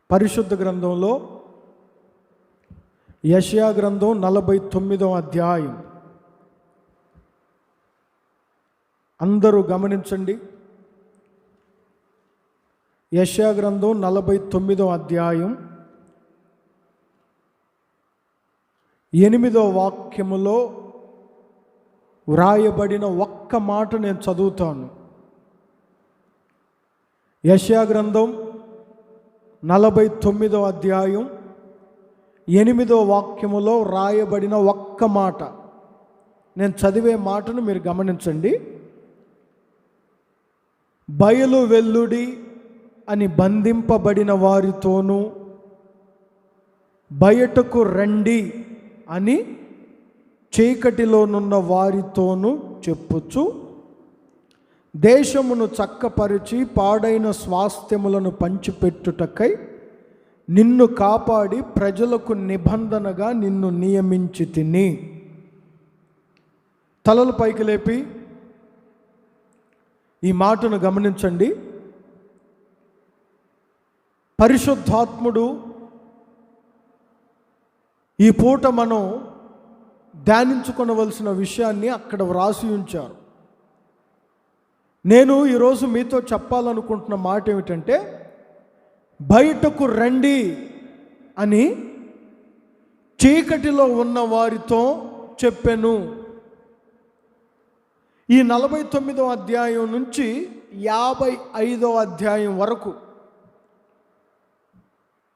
పరిశుద్ధ గ్రంథంలో యెషయా గ్రంథం 49వ అధ్యాయం. అందరూ గమనించండి. యెషయా గ్రంథం 49వ అధ్యాయం 8వ వాక్యములో వ్రాయబడిన ఒక్క మాట నేను చదువుతాను. యెషయా గ్రంథం 49వ అధ్యాయం 8వ వాక్యములో వ్రాయబడిన ఒక్క మాట, నేను చదివే మాటను మీరు గమనించండి. బయలు వెల్లుడి అని బంధింపబడిన వారితోనూ, బయటకు రండి అని చీకటిలోనున్న వారితోనూ చెప్పుచు, దేశమును చక్కపరిచి పాడైన స్వాస్థ్యములను పంచిపెట్టుటకై నిన్ను కాపాడి ప్రజలకు నిబంధనగా నిన్ను నియమించి తిని. తలలు పైకి లేపి ఈ మాటను గమనించండి. పరిశుద్ధాత్ముడు ఈ పూట మనం ధ్యానించుకొనవలసిన విషయాన్ని అక్కడ వ్రాసి ఉంచారు. నేను ఈరోజు మీతో చెప్పాలనుకుంటున్న మాట ఏమిటంటే, బయటకు రండి అని చీకటిలో ఉన్న వారితో చెప్పెను. ఈ 49వ అధ్యాయం నుంచి 55వ అధ్యాయం వరకు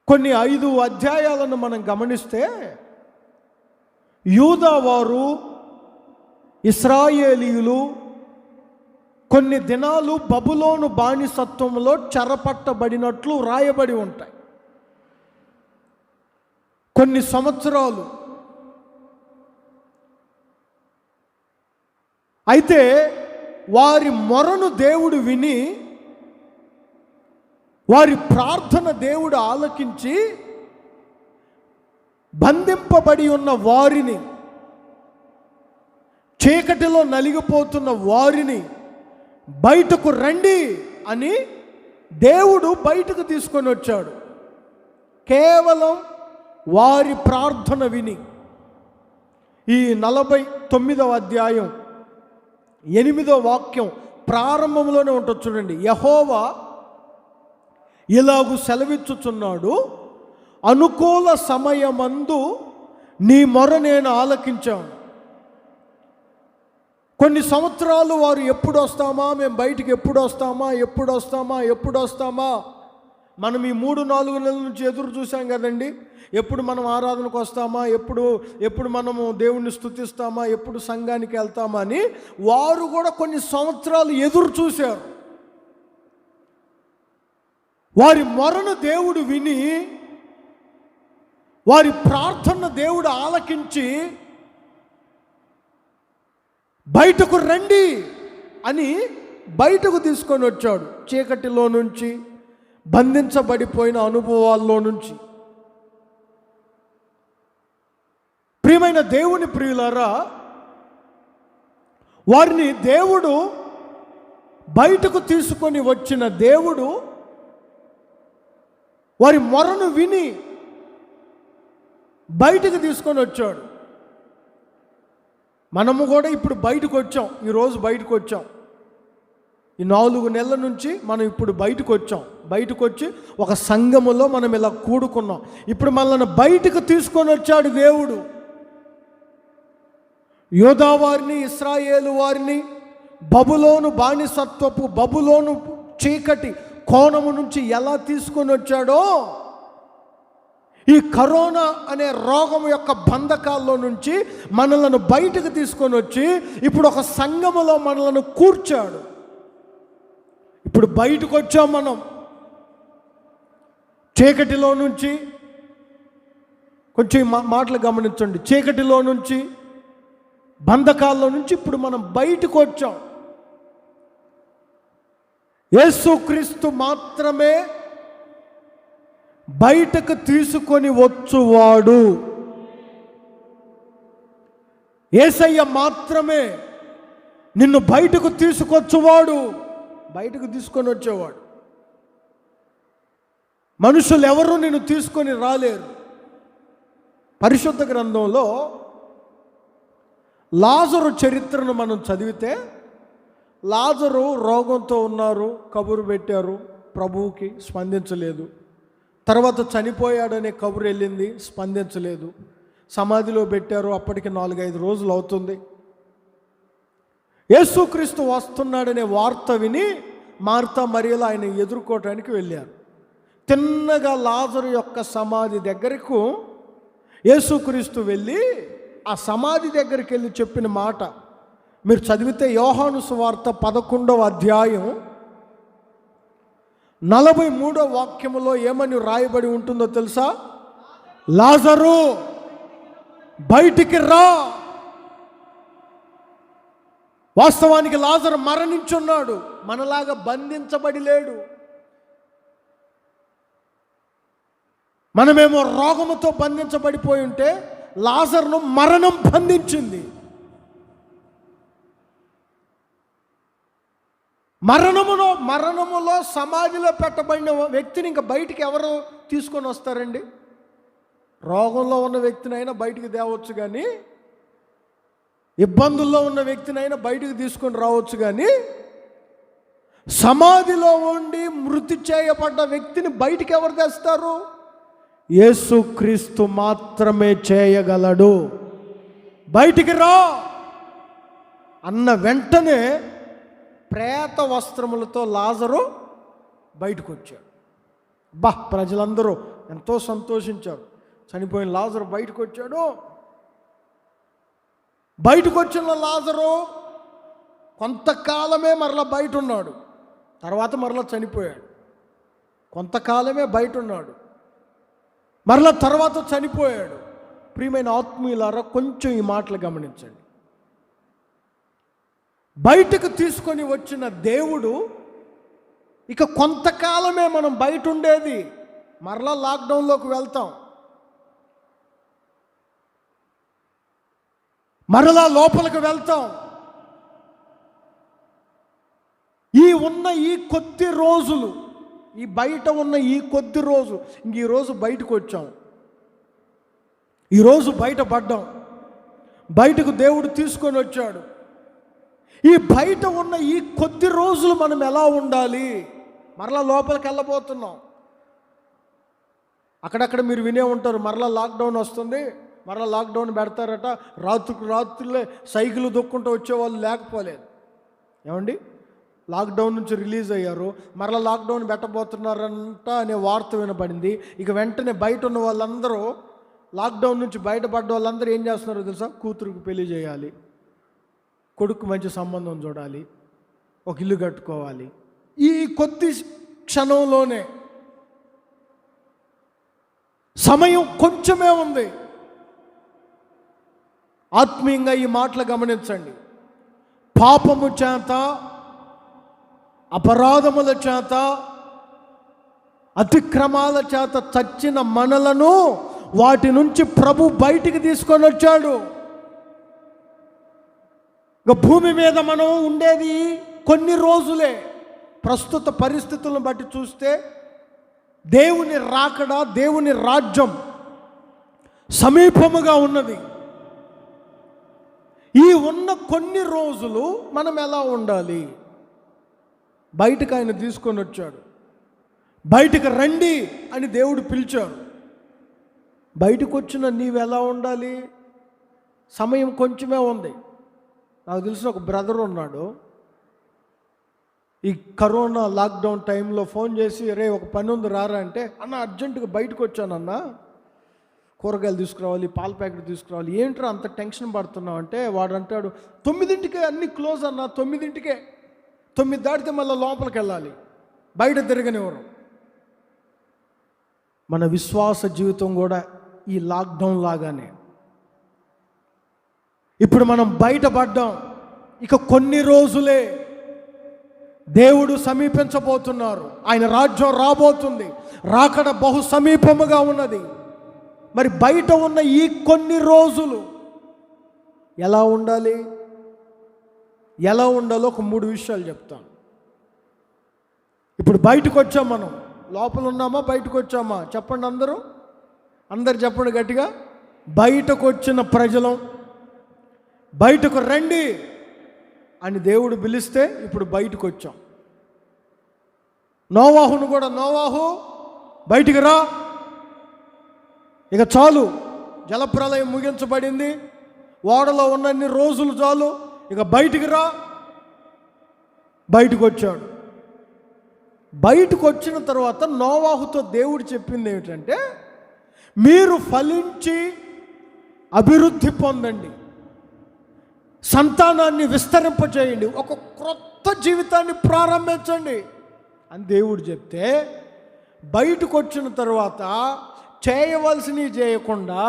కొన్ని 5 అధ్యాయాలను మనం గమనిస్తే, యూదా వారు, ఇశ్రాయేలీయులు కొన్ని దినాలు బబులోను బానిసత్వంలో చెరపట్టబడినట్లు రాయబడి ఉంటాయి. కొన్ని సంవత్సరాలు. అయితే వారి మొరను దేవుడు విని, వారి ప్రార్థన దేవుడు ఆలకించి, బంధింపబడి ఉన్న వారిని, చీకటిలో నలిగిపోతున్న వారిని బయటకు రండి అని దేవుడు బయటకు తీసుకొని వచ్చాడు. కేవలం వారి ప్రార్థన విని. ఈ 49వ అధ్యాయం 8వ వాక్యం ప్రారంభంలోనే ఉంటుంది చూడండి. యెహోవా ఇలాగు సెలవిచ్చుచున్నాడు, అనుకూల సమయమందు నీ మొర నేను ఆలకించాను. కొన్ని సంవత్సరాలు వారు ఎప్పుడు వస్తామా, మేము బయటికి ఎప్పుడు వస్తామా మనం ఈ 3-4 నెలల నుంచి ఎదురు చూసాం కదండి. ఎప్పుడు మనం ఆరాధనకు వస్తామా, ఎప్పుడు మనము దేవుణ్ణి స్తుతిస్తామా, ఎప్పుడు సంఘానికి వెళ్తామా అని వారు కూడా కొన్ని సంవత్సరాలు ఎదురు చూశారు. వారి మొరను దేవుడు విని, వారి ప్రార్థన దేవుడు ఆలకించి, బయటకు రండి అని బయటకు తీసుకొని వచ్చాడు. చీకటిలో నుంచి, బంధించబడిపోయిన అనుభవాల్లో నుంచి. ప్రియమైన దేవుని ప్రియులారా, వారిని దేవుడు బయటకు తీసుకొని వచ్చిన దేవుడు వారి మొరను విని బయటకు తీసుకొని వచ్చాడు. మనము కూడా ఇప్పుడు బయటకు వచ్చాం. ఈరోజు బయటకు వచ్చాం. ఈ 4 నెలల నుంచి మనం ఇప్పుడు బయటకు వచ్చాం. బయటకు వచ్చి ఒక సంఘములో మనం ఇలా కూడుకున్నాం. ఇప్పుడు మనల్ని బయటకు తీసుకొని వచ్చాడు దేవుడు. యూదా వారిని, ఇశ్రాయేలు వారిని బబులోను బానిసత్వపు, బబులోను చీకటి కోణము నుంచి ఎలా తీసుకొని వచ్చాడో, ఈ కరోనా అనే రోగం యొక్క బంధకాల్లో నుంచి మనలను బయటకు తీసుకొని వచ్చి ఇప్పుడు ఒక సంఘములో మనలను కూర్చాడు. ఇప్పుడు బయటకు వచ్చాం మనం. చీకటిలో నుంచి, కొంచెం మాటలు గమనించండి, చీకటిలో నుంచి, బంధకాల్లో నుంచి ఇప్పుడు మనం బయటకు వచ్చాం. యేసుక్రీస్తు మాత్రమే బయటకు తీసుకొని వచ్చువాడు. యేసయ్య మాత్రమే నిన్ను బయటకు తీసుకొచ్చువాడు, బయటకు తీసుకొని వచ్చేవాడు. మనుషులు ఎవరు నిన్ను తీసుకొని రాలేరు. పరిశుద్ధ గ్రంథంలో లాజరు చరిత్రను మనం చదివితే, లాజరు రోగంతో ఉన్నారు, కబురు పెట్టారు, ప్రభువుకి స్పందించలేదు. తర్వాత చనిపోయాడనే కబురు వెళ్ళింది, స్పందించలేదు. సమాధిలో పెట్టారు, అప్పటికి 4-5 రోజులు అవుతుంది. యేసుక్రీస్తు వస్తున్నాడనే వార్త విని మార్తా మరియలు ఆయన ఎదుర్కోవటానికి వెళ్ళారు. తిన్నగా లాజరు యొక్క సమాధి దగ్గరకు యేసుక్రీస్తు వెళ్ళి ఆ సమాధి దగ్గరికి వెళ్ళి చెప్పిన మాట మీరు చదివితే యోహాను సువార్త 11వ అధ్యాయం 43వ వాక్యములో ఏమని రాయబడి ఉంటుందో తెలుసా? లాజరు బయటికి రా. వాస్తవానికి లాజరు మరణించున్నాడు, మనలాగా బంధించబడి లేడు. మనమేమో రోగముతో బంధించబడిపోయి ఉంటే లాజరును మరణం బంధించింది. మరణములో సమాధిలో పెట్టబడిన వ్యక్తిని ఇంకా బయటికి ఎవరు తీసుకొని వస్తారండి? రోగంలో ఉన్న వ్యక్తినైనా బయటికి తేవచ్చు, కానీ ఇబ్బందుల్లో ఉన్న వ్యక్తినైనా బయటికి తీసుకొని రావచ్చు, కానీ సమాధిలో ఉండి మృతి చేయబడ్డ వ్యక్తిని బయటికి ఎవరు తెస్తారు? యేసుక్రీస్తు మాత్రమే చేయగలడు. బయటికి రా అన్న వెంటనే ప్రేత వస్త్రములతో లాజరు బయటకు వచ్చాడు. ప్రజలందరూ ఎంతో సంతోషించారు. చనిపోయిన లాజరు బయటకు వచ్చాడు. బయటకు వచ్చిన లాజరు కొంతకాలమే మరలా బయట ఉన్నాడు, తర్వాత మరలా చనిపోయాడు. కొంతకాలమే బయట ఉన్నాడు, మరలా తర్వాత చనిపోయాడు. ప్రియమైన ఆత్మీయులారా, కొంచెం ఈ మాటలు గమనించండి. బయటకు తీసుకొని వచ్చిన దేవుడు ఇక కొంతకాలమే మనం బయట ఉండేది, మరలా లాక్డౌన్లోకి వెళ్తాం, మరలా లోపలికి వెళ్తాం. ఈ కొద్ది రోజులు, ఈ బయట ఉన్న ఈ కొద్ది రోజు, ఇంక ఈరోజు బయటకు వచ్చాం, ఈరోజు బయటపడ్డాం, బయటకు దేవుడు తీసుకొని వచ్చాడు. ఈ బయట ఉన్న ఈ కొద్ది రోజులు మనం ఎలా ఉండాలి? మరలా లోపలికి వెళ్ళబోతున్నాం. అక్కడక్కడ మీరు వినే ఉంటారు, మరలా లాక్డౌన్ వస్తుంది, మరలా లాక్డౌన్ పెడతారట. రాత్రులే సైకిల్ దొక్కుంటూ వచ్చేవాళ్ళు లేకపోలేదు. ఏమండి, లాక్డౌన్ నుంచి రిలీజ్ అయ్యారు, మరలా లాక్డౌన్ పెట్టబోతున్నారంట అనే వార్త వినపడింది. ఇక వెంటనే బయట ఉన్న వాళ్ళందరూ, లాక్డౌన్ నుంచి బయటపడ్డ వాళ్ళందరూ ఏం చేస్తున్నారో తెలుసా? కూతురుకు పెళ్లి చేయాలి, కొడుకు మంచి సంబంధం చూడాలి, ఒక ఇల్లు కట్టుకోవాలి. ఈ కొద్ది క్షణంలోనే, సమయం కొంచెమే ఉంది. ఆత్మీయంగా ఈ మాటలు గమనించండి. పాపము చేత, అపరాధముల చేత, అతిక్రమాల చేత చచ్చిన మనలను వాటి నుంచి ప్రభు బయటికి తీసుకొని వచ్చాడు. ఇక భూమి మీద మనం ఉండేది కొన్ని రోజులే. ప్రస్తుత పరిస్థితులను బట్టి చూస్తే దేవుని రాకడ, దేవుని రాజ్యం సమీపముగా ఉన్నది. ఈ ఉన్న కొన్ని రోజులు మనం ఎలా ఉండాలి? బయటకు ఆయన తీసుకొని వచ్చాడు. బయటకు రండి అని దేవుడు పిలిచాడు. బయటకు వచ్చిన నీవెలా ఉండాలి? సమయం కొంచెమే ఉంది. నాకు తెలిసిన ఒక బ్రదర్ ఉన్నాడు, ఈ కరోనా లాక్డౌన్ టైంలో ఫోన్ చేసి, రే ఒక పని ఉంది రారా అంటే, అన్న అర్జెంటుగా బయటకు వచ్చానన్నా, కూరగాయలు తీసుకురావాలి, పాల ప్యాకెట్ తీసుకురావాలి. ఏంట్రా అంత టెన్షన్ పడుతున్నావు అంటే, వాడు అంటాడు 9ంటికే అన్నీ క్లోజ్ అన్న, 9ంటికే, 9 దాటితే మళ్ళీ లోపలికి వెళ్ళాలి, బయట తిరగనివ్వరు. మన విశ్వాస జీవితం కూడా ఈ లాక్డౌన్ లాగానే. ఇప్పుడు మనం బయటపడ్డాం, ఇక కొన్ని రోజులే. దేవుడు సమీపించబోతున్నారు, ఆయన రాజ్యం రాబోతుంది, రాకడ బహు సమీపముగా ఉన్నది. మరి బయట ఉన్న ఈ కొన్ని రోజులు ఎలా ఉండాలి? ఎలా ఉండాలో ఒక 3 విషయాలు చెప్తాను. ఇప్పుడు బయటకు వచ్చాం మనం, లోపల ఉన్నామా బయటకు వచ్చామా? చెప్పండి అందరు చెప్పండి గట్టిగా. బయటకు వచ్చిన ప్రజలం, బయటకు రండి అని దేవుడు పిలిస్తే ఇప్పుడు బయటకు వచ్చాం. నోవాహును కూడా, నోవాహు బయటికి రా, ఇక చాలు, జలప్రలయం ముగించబడింది, ఓడలో ఉన్నన్ని రోజులు చాలు, ఇక బయటికి రా. బయటకు వచ్చాడు. బయటకు వచ్చిన తర్వాత నోవాహుతో దేవుడు చెప్పింది ఏమిటంటే, మీరు ఫలించి అభివృద్ధి పొందండి, సంతానాన్ని విస్తరింపజేయండి, ఒక క్రొత్త జీవితాన్ని ప్రారంభించండి అని దేవుడు చెప్తే, బయటకు వచ్చిన తర్వాత చేయవలసినవి చేయకుండా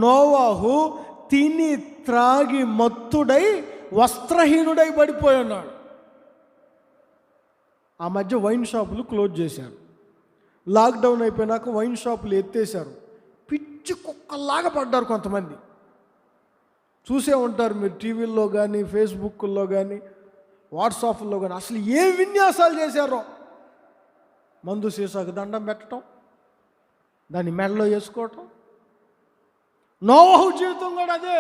నోవాహు తిని త్రాగి మత్తుడై వస్త్రహీనుడై పడిపోయి ఉన్నాడు. ఆ మధ్య వైన్ షాపులు క్లోజ్ చేశారు. లాక్డౌన్ అయిపోయినాక వైన్ షాపులు ఎత్తేసారు. పిచ్చి కుక్కల్లాగా పడ్డారు కొంతమంది. చూసే ఉంటారు మీరు టీవీల్లో కానీ, ఫేస్బుక్లో కానీ, వాట్సాప్లో కానీ. అసలు ఏ విన్యాసాలు చేశారో. మందు సీసాకు దండం పెట్టడం, దాన్ని మెడలో వేసుకోవటం. నోవాహు జీవితం కూడా అదే.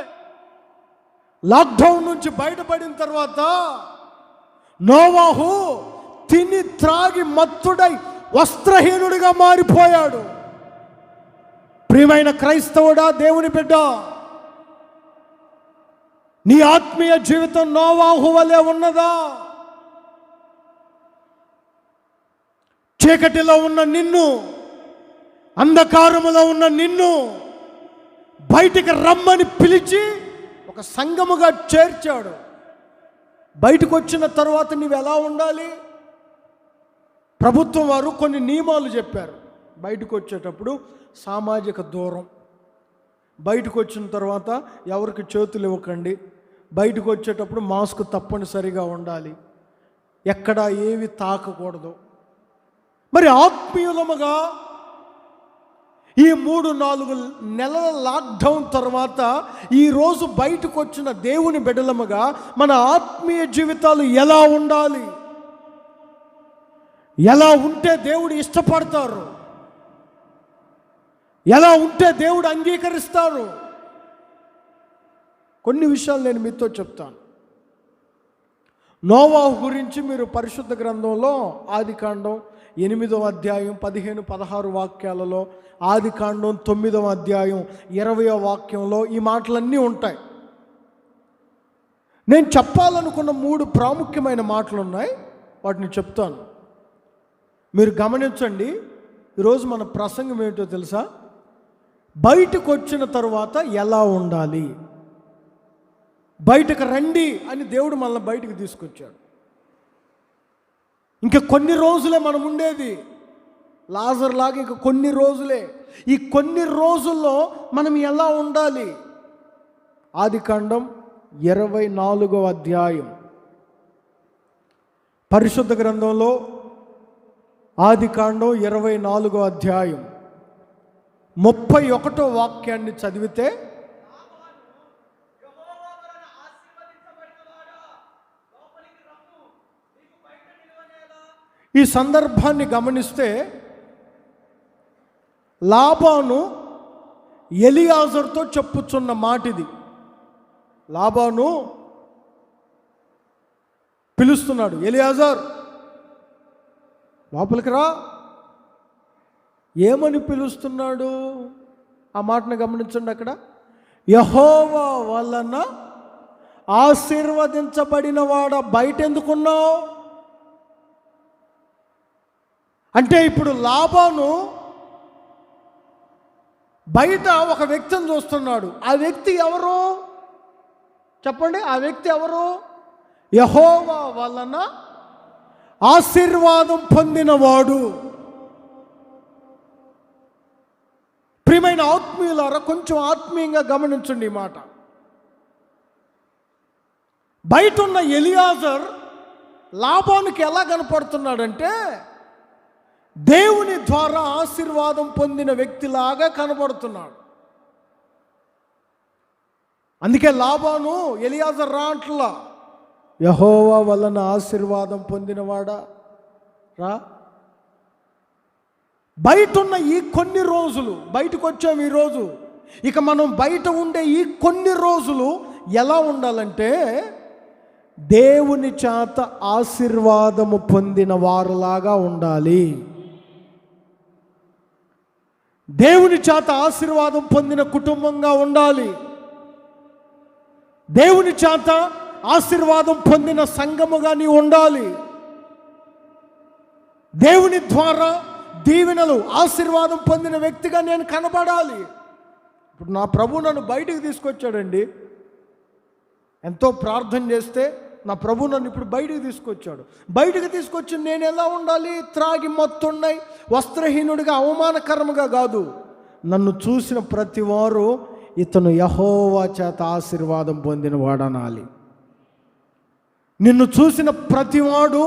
లాక్డౌన్ నుంచి బయటపడిన తర్వాత నోవాహు తిని త్రాగి మత్తుడై వస్త్రహీనుడిగా మారిపోయాడు. ప్రియమైన క్రైస్తవుడా, దేవుని బిడ్డ, నీ ఆత్మీయ జీవితం నోవాహు వలె ఉన్నదా? చీకటిలో ఉన్న నిన్ను, అంధకారములో ఉన్న నిన్ను బయటికి రమ్మని పిలిచి ఒక సంఘముగా చేర్చాడు. బయటకు వచ్చిన తర్వాత నీవు ఎలా ఉండాలి? ప్రభుత్వం వారు కొన్ని నియమాలు చెప్పారు. బయటకు వచ్చేటప్పుడు సామాజిక దూరం, బయటకు వచ్చిన తర్వాత ఎవరికి చేతులు ఇవ్వకండి, బయటకు వచ్చేటప్పుడు మాస్క్ తప్పనిసరిగా ఉండాలి, ఎక్కడ ఏవి తాకకూడదు. మరి ఆత్మీయులముగా ఈ 3-4 నెలల లాక్డౌన్ తర్వాత ఈరోజు బయటకు వచ్చిన దేవుని బిడ్డలముగా మన ఆత్మీయ జీవితాలు ఎలా ఉండాలి? ఎలా ఉంటే దేవుడు ఇష్టపడతారు? ఎలా ఉంటే దేవుడు అంగీకరిస్తారు? కొన్ని విషయాలు నేను మీతో చెప్తాను. నోవాహు గురించి మీరు పరిశుద్ధ గ్రంథంలో ఆదికాండం 8వ అధ్యాయం 15-16 వాక్యాలలో, ఆదికాండం 9వ అధ్యాయం 20వ వాక్యంలో ఈ మాటలన్నీ ఉంటాయి. నేను చెప్పాలనుకున్న 3 ప్రాముఖ్యమైన మాటలు ఉన్నాయి, వాటిని చెప్తాను. మీరు గమనించండి. ఈరోజు మన ప్రసంగం ఏంటో తెలుసా? బయటకు వచ్చిన తర్వాత ఎలా ఉండాలి. బయటకు రండి అని దేవుడు మనల్ని బయటకు తీసుకొచ్చాడు. ఇంకా కొన్ని రోజులే మనం ఉండేది, లాజర్ లాగా ఇంకా కొన్ని రోజులే. ఈ కొన్ని రోజుల్లో మనం ఎలా ఉండాలి? ఆదికాండం 24వ అధ్యాయం, పరిశుద్ధ గ్రంథంలో ఆదికాండం 24వ అధ్యాయం 31వ వాక్యాన్ని చదివితే, ఈ సందర్భాన్ని గమనిస్తే లాబాను ఎలియాజరుతో చెప్పుచున్న మాట ఇది. లాబాను పిలుస్తున్నాడు, ఎలియాజర్ లోపలికి రా. ఏమని పిలుస్తున్నాడు? ఆ మాటను గమనించండి. అక్కడ యెహోవా వలన ఆశీర్వదించబడిన వాడ బయట ఎందుకున్నావు అంటే, ఇప్పుడు లాబాను బయట ఒక వ్యక్తిని చూస్తున్నాడు. ఆ వ్యక్తి ఎవరు చెప్పండి? ఆ వ్యక్తి ఎవరు? యెహోవా వలన ఆశీర్వాదం పొందినవాడు. ప్రియమైన ఆత్మీయులారా, కొంచెం ఆత్మీయంగా గమనించండి ఈ మాట. బయట ఉన్న ఎలియాజర్ లాబానుకి ఎలా కనపడుతున్నాడంటే, దేవుని ద్వారా ఆశీర్వాదం పొందిన వ్యక్తిలాగా కనబడుతున్నాడు. అందుకే లాబాను ఎలియాజర్ రా అంటలా, యెహోవా వలన ఆశీర్వాదం పొందినవాడా రా. బయట ఉన్న ఈ కొన్ని రోజులు, బయటకు వచ్చాము ఈరోజు, ఇక మనం బయట ఉండే ఈ కొన్ని రోజులు ఎలా ఉండాలంటే దేవుని చేత ఆశీర్వాదము పొందిన వారులాగా ఉండాలి. దేవుని చేత ఆశీర్వాదం పొందిన కుటుంబంగా ఉండాలి. దేవుని చేత ఆశీర్వాదం పొందిన సంఘముగా నీ ఉండాలి. దేవుని ద్వారా దీవెనలు, ఆశీర్వాదం పొందిన వ్యక్తిగా నేను కనబడాలి. ఇప్పుడు నా ప్రభు నన్ను బయటికి తీసుకొచ్చాడండి. ఎంతో ప్రార్థన చేస్తే నా ప్రభు నన్ను ఇప్పుడు బయటికి తీసుకొచ్చాడు. బయటికి తీసుకొచ్చి నేను ఎలా ఉండాలి? త్రాగి మత్తున్నై వస్త్రహీనుడిగా, అవమానకరముగా కాదు. నన్ను చూసిన ప్రతి వారు ఇతను యెహోవా చేత ఆశీర్వాదం పొందినవాడనాలి. నిన్ను చూసిన ప్రతివాడు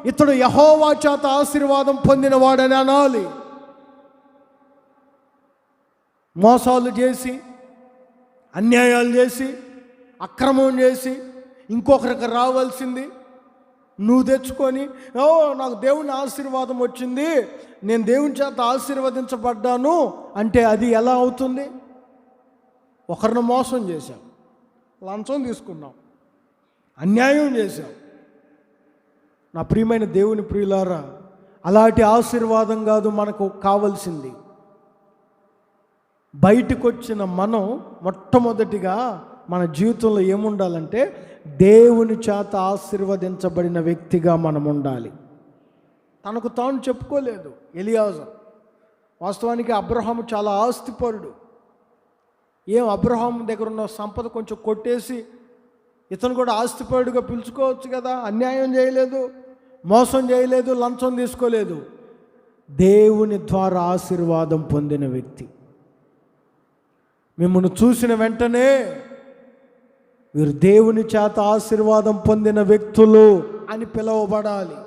ఇతడు యెహోవా చేత ఆశీర్వాదం పొందినవాడని అనాలి. మోసాలు చేసి, అన్యాయాలు చేసి, అక్రమం చేసి ఇంకొకరికి రావాల్సింది నువ్వు తెచ్చుకొని, ఓ నాకు దేవుని ఆశీర్వాదం వచ్చింది, నేను దేవుని చేత ఆశీర్వదించబడ్డాను అంటే అది ఎలా అవుతుంది? ఒకరిని మోసం చేశాం, లంచం తీసుకున్నాం, అన్యాయం చేశాం. నా ప్రియమైన దేవుని ప్రియులారా, అలాంటి ఆశీర్వాదం కాదు మనకు కావాల్సింది. బయటకు వచ్చిన మనం మొట్టమొదటిగా మన జీవితంలో ఏముండాలంటే దేవుని చేత ఆశీర్వదించబడిన వ్యక్తిగా మనం ఉండాలి. తనకు తాను చెప్పుకోలేదు ఎలియాజరు. వాస్తవానికి అబ్రహాము చాలా ఆస్తిపరుడు. అబ్రహాం దగ్గర ఉన్న సంపద కొంచెం కొట్టేసి ఇతను కూడా ఆస్తిపరుడుగా పిలుచుకోవచ్చు కదా. అన్యాయం చేయలేదు, మోసం చేయలేదు, లంచం తీసుకోలేదు. దేవుని ద్వారా ఆశీర్వాదం పొందిన వ్యక్తి. మిమ్మల్ని చూసిన వెంటనే వీరు దేవుని చేత ఆశీర్వాదం పొందిన వ్యక్తులు అని పిలువబడాలి.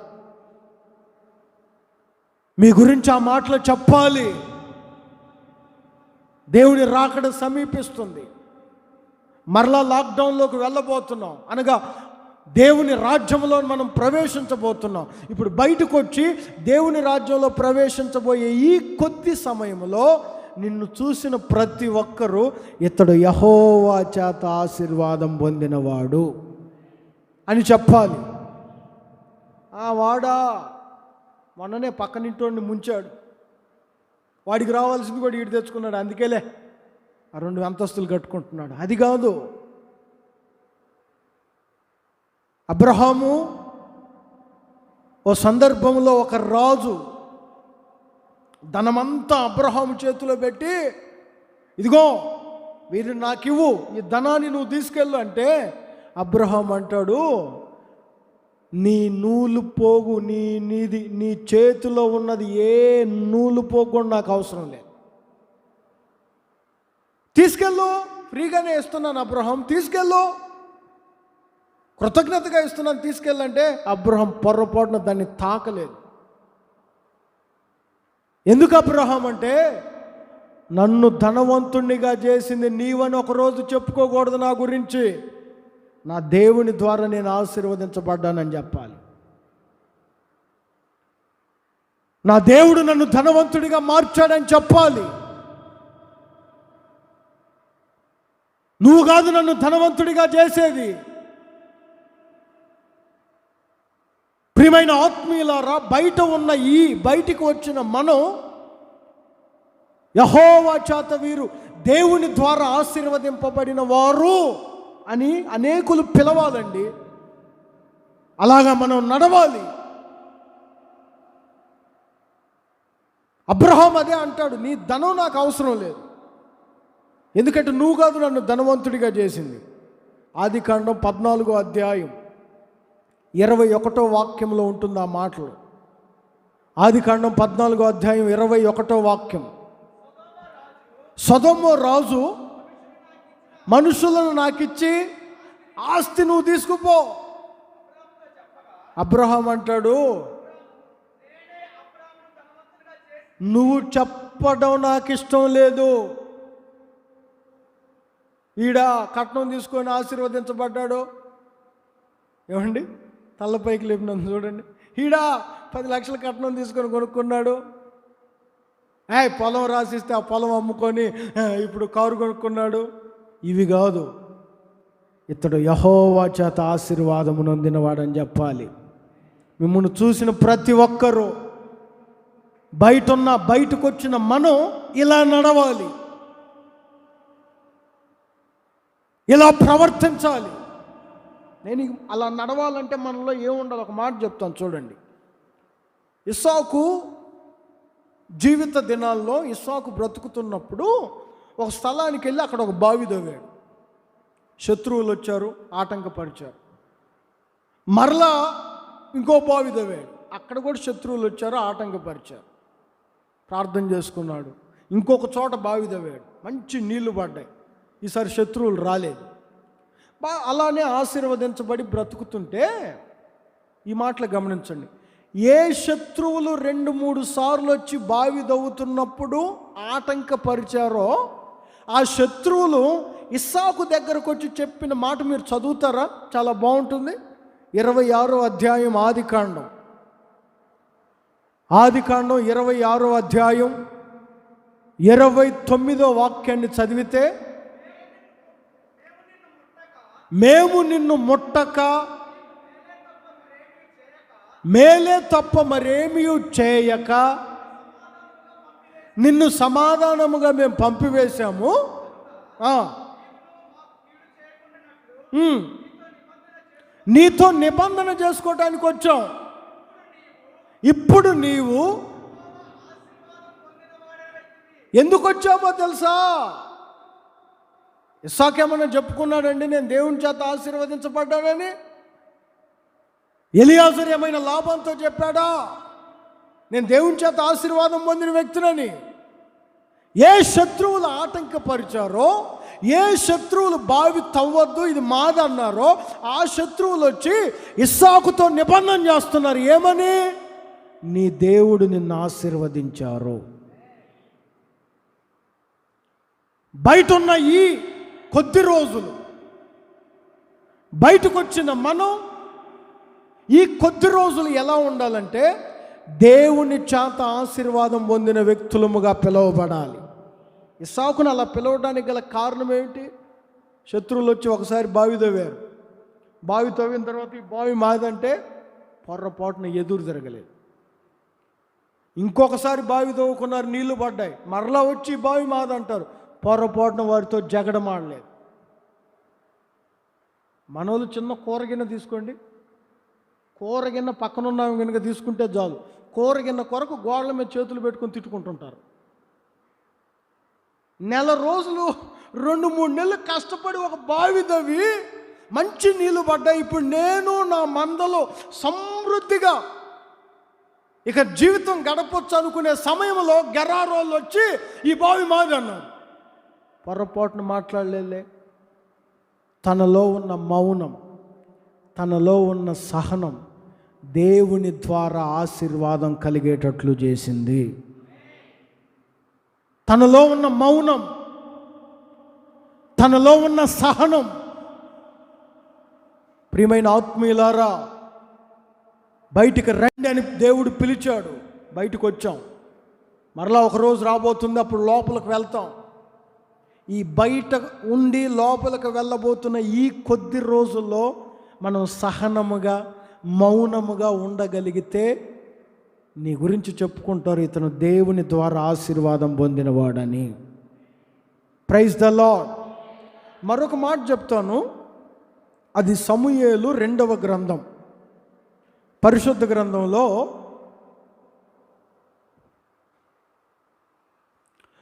మీ గురించి ఆ మాటలు చెప్పాలి. దేవుని రాకడ సమీపిస్తుంది. మరలా లాక్డౌన్లోకి వెళ్ళబోతున్నాం, అనగా దేవుని రాజ్యంలో మనం ప్రవేశించబోతున్నాం. ఇప్పుడు బయటకు వచ్చి దేవుని రాజ్యంలో ప్రవేశించబోయే ఈ కొద్ది సమయంలో నిన్ను చూసిన ప్రతి ఒక్కరూ ఇతడు యెహోవా చేత ఆశీర్వాదం పొందినవాడు అని చెప్పాలి. వాడా మొన్ననే పక్కనింటోడిని ముంచాడు, వాడికి రావాల్సింది కూడా ఈడు తెచ్చుకున్నాడు, అందుకేలే ఆ 2 అంతస్తులు కట్టుకుంటున్నాడు. అది కాదు. అబ్రహాము ఓ సందర్భంలో ఒక రాజు ధనమంతా అబ్రహాము చేతిలో పెట్టి, ఇదిగో వీరిని నాకివ్వు, ఈ ధనాన్ని నువ్వు తీసుకెళ్ళు అంటే అబ్రహాం అంటాడు, నీ నూలు పోగు, నీ చేతిలో ఉన్నది ఏ నూలు పోగు కూడా నాకు అవసరం లేదు, తీసుకెళ్ళు, ఫ్రీగానే ఇస్తున్నాను అబ్రహాం, తీసుకెళ్ళు, కృతజ్ఞతగా ఇస్తున్నాను, తీసుకెళ్ళంటే అబ్రహాం పొర్రపాటున దాన్ని తాకలేదు. ఎందుకు అబ్రహాం అంటే, నన్ను ధనవంతుణ్ణిగా చేసింది నీవని ఒకరోజు చెప్పుకోకూడదు నా గురించి, నా దేవుని ద్వారా నేను ఆశీర్వదించబడ్డానని చెప్పాలి. నా దేవుడు నన్ను ధనవంతుడిగా మార్చాడని చెప్పాలి. నువ్వు కాదు నన్ను ధనవంతుడిగా చేసేది. ప్రియమైన ఆత్మీయులారా, బయటికి వచ్చిన మనం యెహోవా చేత వీరు దేవుని ద్వారా ఆశీర్వదింపబడిన వారు అని అనేకులు పిలవాలండి. అలాగా మనం నడవాలి. అబ్రహాం అదే అంటాడు, నీ ధనం నాకు అవసరం లేదు, ఎందుకంటే నువ్వు కాదు నన్ను ధనవంతుడిగా చేసింది. ఆదికాండం 14వ అధ్యాయం 21వ వాక్యంలో ఉంటుంది ఆ మాటలు. ఆదికాండం 14వ అధ్యాయం 21వ వాక్యం. సొదొమ రాజు మనుషులను నాకిచ్చి ఆస్తి నువ్వు తీసుకుపో. అబ్రహాం అంటాడు, నువ్వు చెప్పడం నాకు ఇష్టం లేదు. ఈడ కట్నం తీసుకొని ఆశీర్వదించబడ్డాడు. ఏమండి, తలపైకి లేపినందు చూడండి. ఈడ 10 లక్షల కట్నం తీసుకొని కొనుక్కున్నాడు. పొలం రాసిస్తే ఆ పొలం అమ్ముకొని ఇప్పుడు కారు కొనుక్కున్నాడు. ఇవి కాదు. ఇతడు యెహోవా చేత ఆశీర్వాదము నొందినవాడని చెప్పాలి. మిమ్మల్ని చూసిన ప్రతి ఒక్కరూ, బయటకు వచ్చిన మనం ఇలా నడవాలి, ఇలా ప్రవర్తించాలి. నేను అలా నడవాలంటే మనలో ఏముండాలి? ఒక మాట చెప్తాను చూడండి. ఇస్సాకు జీవిత దినాల్లో ఇస్సాకు బ్రతుకుతున్నప్పుడు ఒక స్థలానికి వెళ్ళి అక్కడ ఒక బావి తవ్వాడు. శత్రువులు వచ్చారు, ఆటంకపరిచారు. మరలా ఇంకో బావి తవ్వాడు, అక్కడ కూడా శత్రువులు వచ్చారు, ఆటంకపరిచారు. ప్రార్థన చేసుకున్నాడు. ఇంకొక చోట బావి తవ్వాడు, మంచి నీళ్లు పడ్డాయి. ఈసారి శత్రువులు రాలేదు. అలానే ఆశీర్వదించబడి బ్రతుకుతుంటే ఈ మాటలు గమనించండి. ఏ శత్రువులు 2-3 సార్లు వచ్చి బావి దవ్వుతున్నప్పుడు ఆటంకపరిచారో ఆ శత్రువులు ఇస్సాకు దగ్గరకు వచ్చి చెప్పిన మాట మీరు చదువుతారా? చాలా బాగుంటుంది. 26వ అధ్యాయం ఆదికాండం 26వ అధ్యాయం 29వ వాక్యాన్ని చదివితే, మేము నిన్ను ముట్టక మేలే తప్ప మరేమీ చేయక నిన్ను సమాధానముగా మేము పంపివేశాము. నీతో నిబంధన చేసుకోవడానికి వచ్చాం. ఇప్పుడు నీవు ఎందుకు వచ్చామో తెలుసా? ఇస్సాకు ఏమన్నా చెప్పుకున్నాడండి నేను దేవుని చేత ఆశీర్వదించబడ్డానని? ఎలియాజరు ఏమైనా లాభంతో చెప్పాడా నేను దేవుని చేత ఆశీర్వాదం పొందిన వ్యక్తినని? ఏ శత్రువులు ఆటంకపరిచారో, ఏ శత్రువులు బావి తవ్వద్దు ఇది మాదన్నారో ఆ శత్రువులు వచ్చి ఇస్సాకుతో నిబంధన చేస్తున్నారు. ఏమని? నీ దేవుడు నిన్ను ఆశీర్వదించారు. బయట ఉన్న ఈ కొద్ది రోజులు, బయటకు వచ్చిన మనం ఈ కొద్ది రోజులు ఎలా ఉండాలంటే దేవుని చేత ఆశీర్వాదం పొందిన వ్యక్తులముగా పిలువబడాలి. ఇస్సాకును అలా పిలవడానికి గల కారణం ఏమిటి? శత్రువులు వచ్చి ఒకసారి బావి తవ్వారు. బావి తవ్విన తర్వాత ఈ బావి మాదంటే పొర్రపాటున ఎదురు తిరగలేదు. ఇంకొకసారి బావి తవ్వుకున్నారు, నీళ్లు పడ్డాయి. మరలా వచ్చి బావి మాదంటారు, పొర్రపాటున వారితో జగడమాడలేదు. మనోళ్ళు చిన్న కూరగిన్నె తీసుకోండి, కూరగిన్నె పక్కనున్న కనుక తీసుకుంటే చాలు, కూరగిన్నె కొరకు గోడల మీద చేతులు పెట్టుకొని తిట్టుకుంటుంటారు. నెల రోజులు 2-3 నెలలు కష్టపడి ఒక బావి తవ్వి మంచి నీళ్ళు పడ్డాయి. ఇప్పుడు నేను నా మందలో సమృద్ధిగా ఇక జీవితం గడపొచ్చు అనుకునే సమయంలో గెరారోళ్ళు వచ్చి ఈ బావి మాది అన్నారు. పొరపాటును మాట్లాడలే. తనలో ఉన్న మౌనం, తనలో ఉన్న సహనం దేవుని ద్వారా ఆశీర్వాదం కలిగేటట్లు చేసింది. తనలో ఉన్న మౌనం, తనలో ఉన్న సహనం. ప్రియమైన ఆత్మీయులారా, బయటికి రండి అని దేవుడు పిలిచాడు. బయటకు వచ్చాం. మరలా ఒకరోజు రాబోతుంది, అప్పుడు లోపలికి వెళ్తాం. ఈ బయట ఉండి లోపలికి వెళ్ళబోతున్న ఈ కొద్ది రోజుల్లో మనం సహనముగా మౌనముగా ఉండగలిగితే నీ గురించి చెప్పుకుంటారు, ఇతను దేవుని ద్వారా ఆశీర్వాదం పొందినవాడని. Praise the lord. మరొక మాట చెప్తాను, అది సమూయేలు 2వ గ్రంథం, పరిశుద్ధ గ్రంథంలో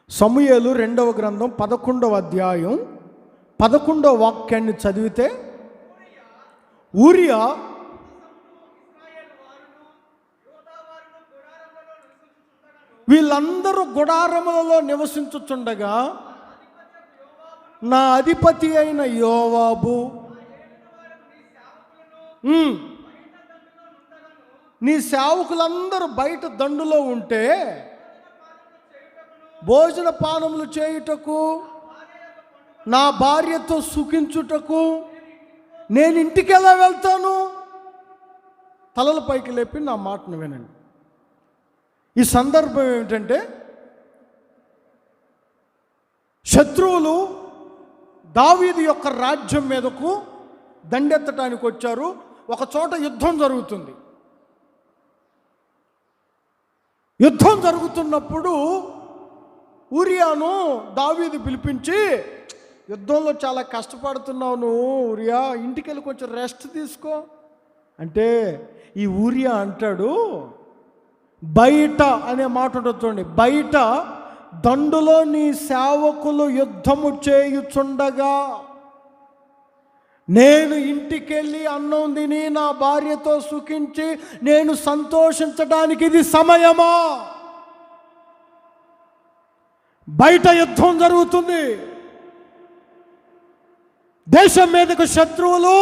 సమూయేలు 2వ గ్రంథం 11వ అధ్యాయం 11వ వాక్యాన్ని చదివితే, ఊరియా వీళ్ళందరూ గుడారములలో నివసించుచుండగా నా అధిపతి అయిన యోవాబు నీ సేవకులందరూ బయట దండులో ఉంటే భోజన పానములు చేయుటకు, నా భార్యతో సుఖించుటకు నేను ఇంటికి ఎలా వెళ్తాను? తలల పైకి లేపి నా మాటను వినండి. ఈ సందర్భం ఏమిటంటే, శత్రువులు దావీదు యొక్క రాజ్యం మీదకు దండెత్తడానికి వచ్చారు. ఒక చోట యుద్ధం జరుగుతుంది. యుద్ధం జరుగుతున్నప్పుడు ఊరియాను దావీదు పిలిపించి, యుద్ధంలో చాలా కష్టపడుతున్నావు నువ్వు ఊరియా, ఇంటికి వెళ్ళి కొంచెం రెస్ట్ తీసుకో అంటే, ఈ ఊరియా అంటాడు, బయట అనే మాట ఉంటుంది చూడండి, బయట దండులో నీ సేవకులు యుద్ధము చేయుచుండగా నేను ఇంటికెళ్ళి అన్నం తిని నా భార్యతో సుఖించి నేను సంతోషించడానికి ఇది సమయమా? బయట యుద్ధం జరుగుతుంది. దేశం మీదకు శత్రువులు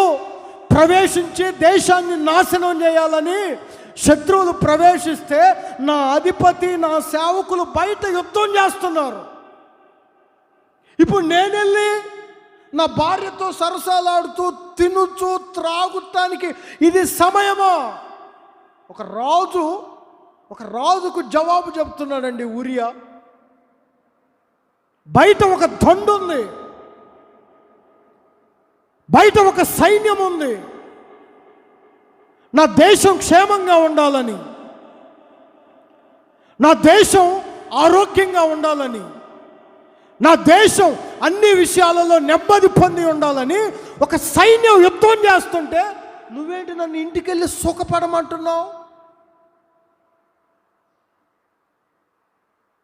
ప్రవేశించి దేశాన్ని నాశనం చేయాలని శత్రువులు ప్రవేశిస్తే నా అధిపతి నా సేవకులు బయట యుద్ధం చేస్తున్నారు. ఇప్పుడు నేనెళ్ళి నా భార్యతో సరసాలాడుతూ తినుచు త్రాగుతానికి ఇది సమయమా? ఒక రాజుకు జవాబు చెప్తున్నాడండి ఊరియా. బయట ఒక దండు ఉంది, బయట ఒక సైన్యం ఉంది. నా దేశం క్షేమంగా ఉండాలని, నా దేశం ఆరోగ్యంగా ఉండాలని, నా దేశం అన్ని విషయాలలో నెమ్మది పొంది ఉండాలని ఒక సైన్యం యుద్ధం చేస్తుంటే నువ్వేంటి నన్ను ఇంటికి వెళ్ళి సుఖపడమంటున్నావు?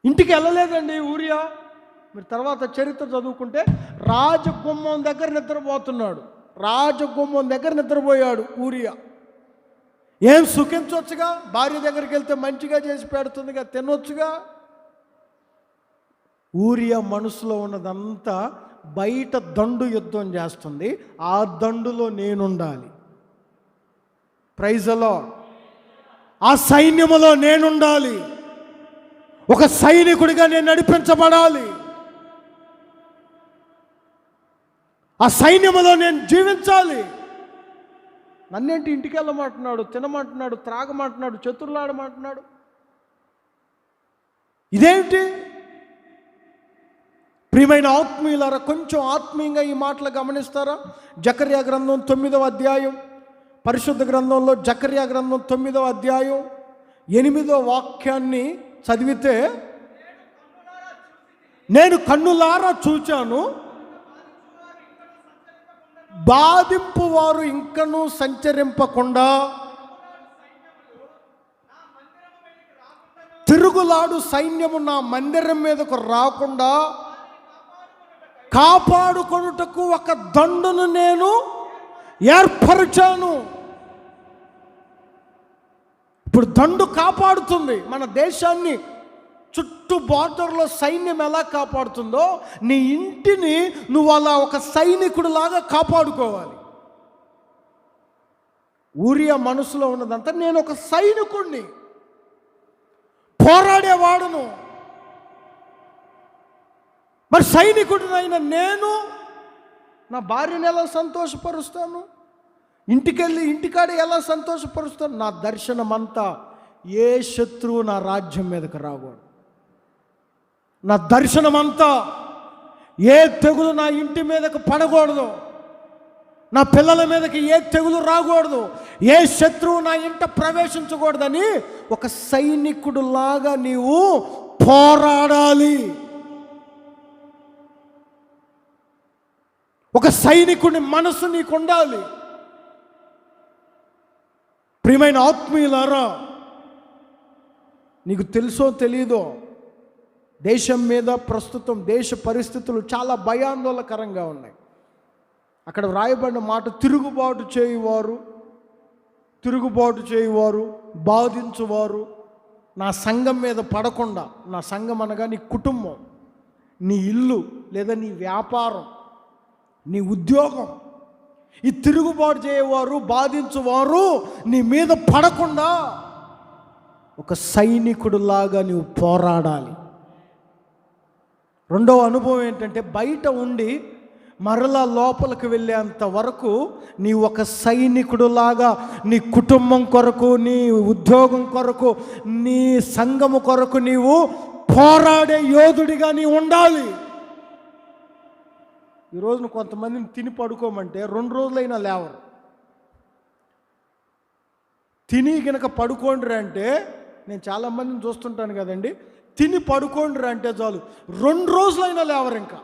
ఇంటికి వెళ్ళలేదండి ఊరియా. మీరు తర్వాత చరిత్ర చదువుకుంటే రాజగుమ్మం దగ్గర నిద్రపోతున్నాడు. రాజగుమ్మం దగ్గర నిద్రపోయాడు ఊరియా. ఏం సుఖించవచ్చుగా, భార్య దగ్గరికి వెళ్తే మంచిగా చేసి పెడుతుందిగా, తినొచ్చుగా. ఊరియా మనసులో ఉన్నదంతా బయట దండు యుద్ధం చేస్తుంది, ఆ దండులో నేనుండాలి. Praise the lord. ఆ సైన్యములో నేనుండాలి. ఒక సైనికుడిగా నేను నడిపించబడాలి. ఆ సైన్యములో నేను జీవించాలి. నన్నేంటి ఇంటికి వెళ్ళమంటున్నాడు, తినమంటున్నాడు, త్రాగమంటున్నాడు, చతుర్లాడమంటున్నాడు? ఇదేంటి? ప్రియమైన ఆత్మీయులారా, కొంచెం ఆత్మీయంగా ఈ మాటలు గమనిస్తారా? జకర్యా గ్రంథం 9వ అధ్యాయం, పరిశుద్ధ గ్రంథంలో జకర్యా గ్రంథం 9వ అధ్యాయం 8వ వాక్యాన్ని చదివితే, నేను కన్నులారా చూచాను, బాధింపు వారు ఇంకనూ సంచరింపకుండా, తిరుగులాడు సైన్యము నా మందిరం మీదకు రాకుండా కాపాడుకొనుటకు ఒక దండును నేను ఏర్పరిచాను. ఇప్పుడు దండు కాపాడుతుంది మన దేశాన్ని. చుట్టూ బార్డర్లో సైన్యం ఎలా కాపాడుతుందో నీ ఇంటిని నువ్వు అలా ఒక సైనికుడు లాగా కాపాడుకోవాలి. ఊరియా మనసులో ఉన్నదంతా నేను ఒక సైనికుడిని, పోరాడేవాడును. మరి సైనికుడినైన నేను నా భార్యను ఎలా సంతోషపరుస్తాను? ఇంటికెళ్ళి ఇంటికాడ ఎలా సంతోషపరుస్తాను? నా దర్శనం అంతా ఏ శత్రువు నా రాజ్యం మీదకి రాకూడదు. నా దర్శనం అంతా ఏ తెగులు నా ఇంటి మీదకు పడకూడదు. నా పిల్లల మీదకి ఏ తెగులు రాకూడదు. ఏ శత్రువు నా ఇంట ప్రవేశించకూడదని ఒక సైనికుడు లాగా నీవు పోరాడాలి. ఒక సైనికుడి మనసు నీకు ఉండాలి. ప్రియమైన ఆత్మీయులారా, నీకు తెలుసో తెలీదో, దేశం మీద ప్రస్తుతం దేశ పరిస్థితులు చాలా భయాందోళనకరంగా ఉన్నాయి. అక్కడ వ్రాయబడిన మాట, తిరుగుబాటు చేయువారు, బాధించువారు నా సంఘం మీద పడకుండా, నా సంఘం అనగా నీ కుటుంబం, నీ ఇల్లు లేదా నీ వ్యాపారం, నీ ఉద్యోగం, ఈ తిరుగుబాటు చేయవారు, బాధించువారు నీ మీద పడకుండా ఒక సైనికుడులాగా నీవు పోరాడాలి. రెండవ అనుభవం ఏంటంటే, బయట ఉండి మరలా లోపలికి వెళ్ళేంత వరకు నీ ఒక సైనికుడులాగా నీ కుటుంబం కొరకు, నీ ఉద్యోగం కొరకు, నీ సంఘము కొరకు నీవు పోరాడే యోధుడిగా నీ ఉండాలి. ఈ రోజున కొంతమందిని తిని పడుకోమంటే 2 రోజులైనా లేవరు. తిని గనక పడుకోండ్రు అంటే, నేను చాలామందిని చూస్తుంటాను కదండి, తిని పడుకోండ్రు అంటే చాలు 2 రోజులైనా లేవరు. ఇంకా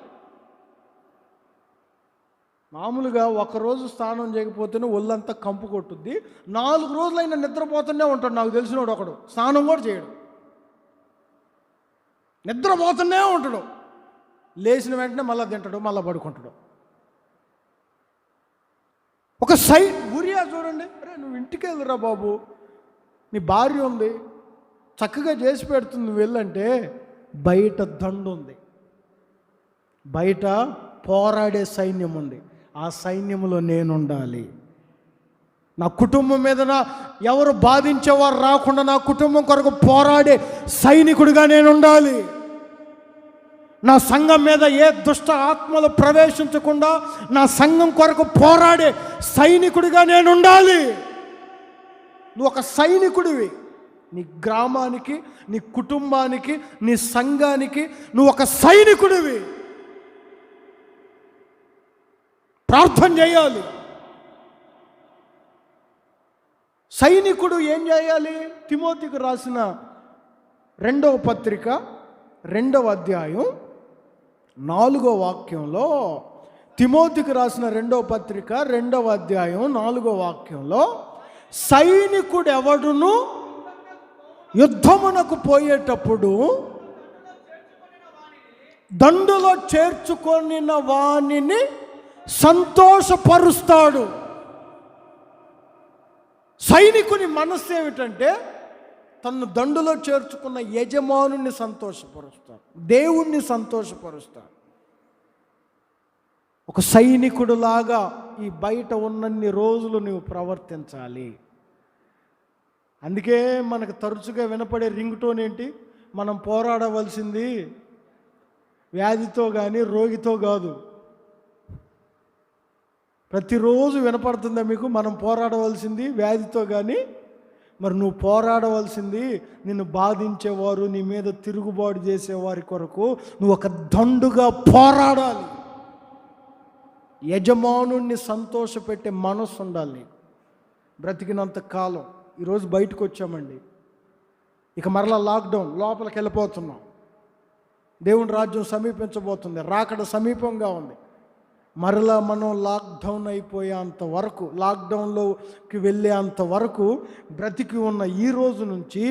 మామూలుగా 1 రోజు స్నానం చేయకపోతేనే ఒళ్ళంతా కంపు కొట్టుద్ది, 4 రోజులైనా నిద్రపోతూనే ఉంటాడు. నాకు తెలిసినోడు ఒకడు స్నానం కూడా చేయడు, నిద్రపోతూనే ఉంటాడు. లేచిన వెంటనే మళ్ళీ తింటాడు, మళ్ళీ పడుకుంటాడు. ఒక ఉరియా చూడండి, అరే నువ్వు ఇంటికి వెళ్ళురా బాబు, నీ భార్య ఉంది, చక్కగా చేసి పెడుతుంది, నువ్వు వెళ్ళంటే బయట దండు ఉంది, బయట పోరాడే సైన్యం ఉంది. ఆ సైన్యంలో నేను ఉండాలి. నా కుటుంబం మీద ఎవరు బాధించేవారు రాకుండా నా కుటుంబం కొరకు పోరాడే సైనికుడిగా నేను ఉండాలి. నా సంఘం మీద ఏ దుష్ట ఆత్మలు ప్రవేశించకుండా నా సంఘం కొరకు పోరాడే సైనికుడిగా నేను ఉండాలి. నువ్వు ఒక సైనికుడివి. నీ గ్రామానికి, నీ కుటుంబానికి, నీ సంఘానికి నువ్వు ఒక సైనికుడివి. ప్రార్థన చేయాలి. సైనికుడు ఏం చేయాలి? తిమోతికి రాసిన 2వ పత్రిక 2వ అధ్యాయం 4వ వాక్యంలో, తిమోతికి రాసిన 2వ పత్రిక 2వ అధ్యాయం 4వ వాక్యంలో, సైనికుడు ఎవడును యుద్ధమునకు పోయేటప్పుడు దండులో చేర్చుకొనిన వానిని సంతోషపరుస్తాడు. సైనికుని మనస్సు ఏమిటంటే తను దండులో చేర్చుకున్న యజమానుని సంతోషపరుస్తాడు, దేవుణ్ణి సంతోషపరుస్తాడు. ఒక సైనికుడులాగా ఈ బయట ఉన్నన్ని రోజులు నువ్వు ప్రవర్తించాలి. అందుకే మనకు తరచుగా వినపడే రింగ్ టోన్ ఏంటి? మనం పోరాడవలసింది వ్యాధితో కానీ రోగితో కాదు. ప్రతిరోజు వినపడుతుందా మీకు? మనం పోరాడవలసింది వ్యాధితో కానీ, మరి నువ్వు పోరాడవలసింది నిన్ను బాధించేవారు, నీ మీద తిరుగుబాటు చేసేవారి కొరకు నువ్వు ఒక దండుగా పోరాడాలి. యజమానుణ్ణి సంతోషపెట్టే మనసు ఉండాలి నీకు బ్రతికినంత కాలం. ఈరోజు బయటకు వచ్చామండి, ఇక మరలా లాక్డౌన్, లోపలికి వెళ్ళిపోతున్నాం. దేవుని రాజ్యం సమీపించబోతుంది, రాకడ సమీపంగా ఉంది. మరలా మనం లాక్డౌన్ అయిపోయేంత వరకు, లాక్డౌన్లోకి వెళ్ళేంత వరకు, బ్రతికి ఉన్న ఈ రోజు నుంచి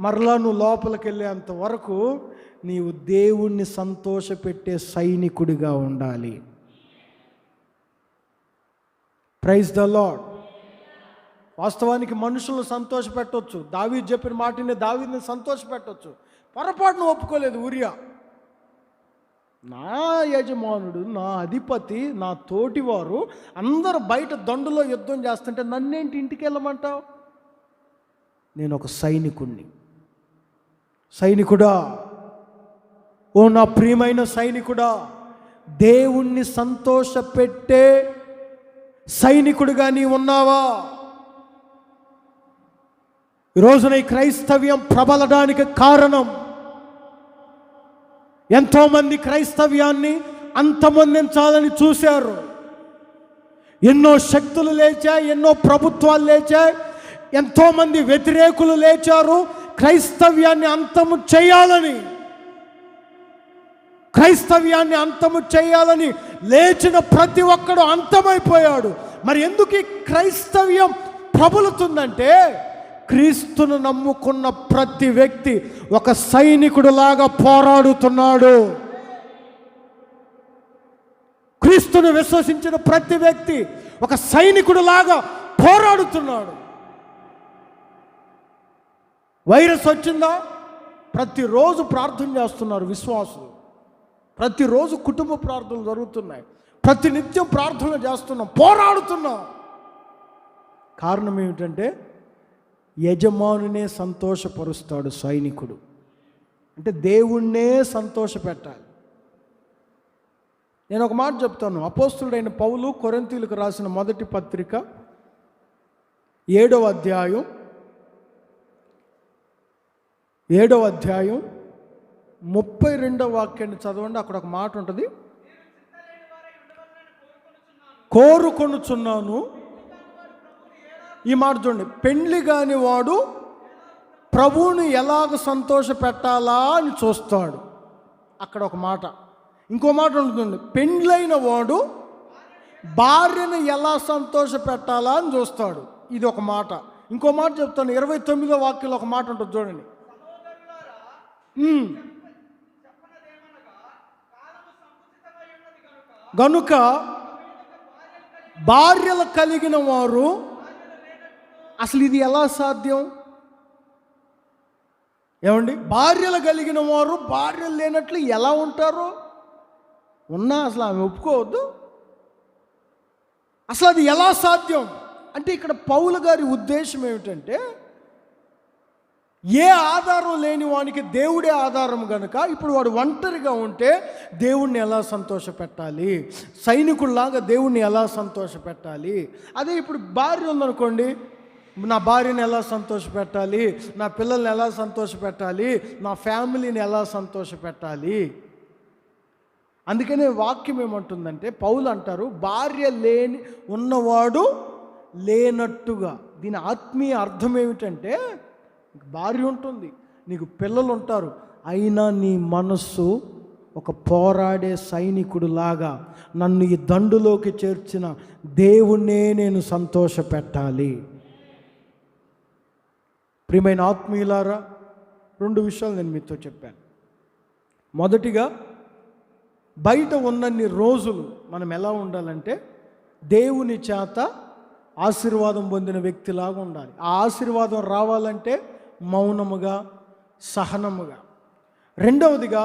మరలా నువ్వు లోపలికి వెళ్ళేంత వరకు నీవు దేవుణ్ణి సంతోషపెట్టే సైనికుడిగా ఉండాలి. Praise the lord. వాస్తవానికి మనుషులను సంతోషపెట్టవచ్చు. దావీదు చెప్పిన మాటని దావీదుని సంతోషపెట్టవచ్చు. పొరపాటును ఒప్పుకోలేదు ఉరియా. నా యజమానుడు, నా అధిపతి, నా తోటివారు అందరూ బయట దండులో యుద్ధం చేస్తుంటే నన్నేంటి ఇంటికి వెళ్ళమంటావు? నేను ఒక సైనికుణ్ణి. సైనికుడా, ఓ నా ప్రియమైన సైనికుడా, దేవుణ్ణి సంతోషపెట్టే సైనికుడిగా నీ ఉన్నావా? ఈరోజున ఈ క్రైస్తవ్యం ప్రబలడానికి కారణం, ఎంతోమంది క్రైస్తవ్యాన్ని అంతమొందించాలని చూశారు. ఎన్నో శక్తులు లేచాయి, ఎన్నో ప్రభుత్వాలు లేచాయి, ఎంతోమంది వ్యతిరేకులు లేచారు క్రైస్తవ్యాన్ని అంతము చేయాలని. క్రైస్తవ్యాన్ని అంతము చేయాలని లేచిన ప్రతి ఒక్కడు అంతమైపోయాడు. మరి ఎందుకు ఈ క్రైస్తవ్యం ప్రబలుతుందంటే, క్రీస్తును నమ్ముకున్న ప్రతి వ్యక్తి ఒక సైనికుడిలాగా పోరాడుతున్నాడు. క్రీస్తును విశ్వసించిన ప్రతి వ్యక్తి ఒక సైనికుడిలాగా పోరాడుతున్నాడు. వైరస్ వచ్చిందా? ప్రతిరోజు ప్రార్థన చేస్తున్నారు విశ్వాసులు. ప్రతిరోజు కుటుంబ ప్రార్థనలు జరుగుతున్నాయి. ప్రతినిత్యం ప్రార్థనలు చేస్తున్నాం, పోరాడుతున్నాం. కారణం ఏమిటంటే యజమానునే సంతోషపరుస్తాడు సైనికుడు. అంటే దేవుణ్ణే సంతోషపెట్టాలి. నేను ఒక మాట చెప్తాను. అపోస్తులుడైన పౌలు కొరింథీయులకు రాసిన 1వ పత్రిక 7వ అధ్యాయం 32వ వాక్యాన్ని చదవండి. అక్కడ ఒక మాట ఉంటుంది. కోరుకొనుచున్నాను. ఈ మాట చూడండి, పెండ్లి కాని వాడు ప్రభువుని ఎలాగ సంతోష పెట్టాలా అని చూస్తాడు. అక్కడ ఒక మాట. ఇంకో మాట ఉంటుంది, పెండ్లైన వాడు భార్యను ఎలా సంతోష పెట్టాలా అని చూస్తాడు. ఇది ఒక మాట. ఇంకో మాట చెప్తాను, 29వ వాక్యంలో ఒక మాట ఉంటుంది చూడండి. గనుక భార్యలు కలిగిన వారు, అసలు ఇది ఎలా సాధ్యం ఏమండి? భార్యలు కలిగిన వారు భార్యలు లేనట్లు ఎలా ఉంటారు? ఉన్నా అసలు ఆమె ఒప్పుకోవద్దు. అసలు అది ఎలా సాధ్యం అంటే, ఇక్కడ పౌలు గారి ఉద్దేశం ఏమిటంటే, ఏ ఆధారం లేని వానికి దేవుడే ఆధారం కనుక ఇప్పుడు వాడు ఒంటరిగా ఉంటే దేవుణ్ణి ఎలా సంతోష పెట్టాలి, సైనికుల్లాగా దేవుణ్ణి ఎలా సంతోష పెట్టాలి. అదే ఇప్పుడు భార్య ఉందనుకోండి, నా భార్యని ఎలా సంతోష పెట్టాలి, నా పిల్లల్ని ఎలా సంతోష పెట్టాలి, నా ఫ్యామిలీని ఎలా సంతోష పెట్టాలి. అందుకనే వాక్యం ఏమంటుందంటే, పౌలు అంటారు, భార్య లేని ఉన్నవాడు లేనట్టుగా. దీని ఆత్మీయ అర్థం ఏమిటంటే, భార్య ఉంటుంది, నీకు పిల్లలు ఉంటారు, అయినా నీ మనస్సు ఒక పోరాడే సైనికుడు లాగా నన్ను ఈ దండులోకి చేర్చిన దేవుణ్ణే నేను సంతోష పెట్టాలి. ప్రియమైన ఆత్మీయులారా, 2 విషయాలు నేను మీతో చెప్పాను. మొదటిగా, బయట ఉన్నన్ని రోజులు మనం ఎలా ఉండాలంటే దేవుని చేత ఆశీర్వాదం పొందిన వ్యక్తిలాగా ఉండాలి. ఆ ఆశీర్వాదం రావాలంటే మౌనముగా, సహనముగా. రెండవదిగా,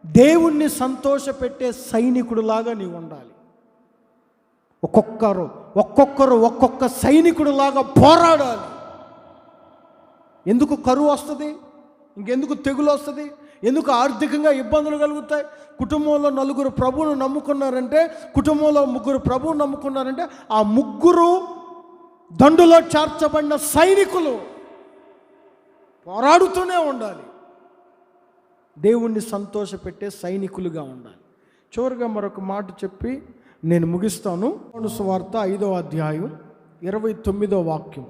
దేవుణ్ణి సంతోషపెట్టే సైనికుడులాగా నీవు ఉండాలి. ఒక్కొక్కరు ఒక్కొక్క సైనికుడులాగా పోరాడాలి. ఎందుకు కరువు వస్తుంది, ఇంకెందుకు తెగులు వస్తుంది, ఎందుకు ఆర్థికంగా ఇబ్బందులు కలుగుతాయి? కుటుంబంలో 4 ప్రభువును నమ్ముకున్నారంటే, కుటుంబంలో 3 ప్రభువును నమ్ముకున్నారంటే, ఆ 3 దండులో చేర్చబడిన సైనికులు పోరాడుతూనే ఉండాలి. దేవుణ్ణి సంతోషపెట్టే సైనికులుగా ఉండాలి. చివరిగా మరొక మాట చెప్పి నేను ముగిస్తాను. యోహాను సువార్త 5వ అధ్యాయం 29వ వాక్యం.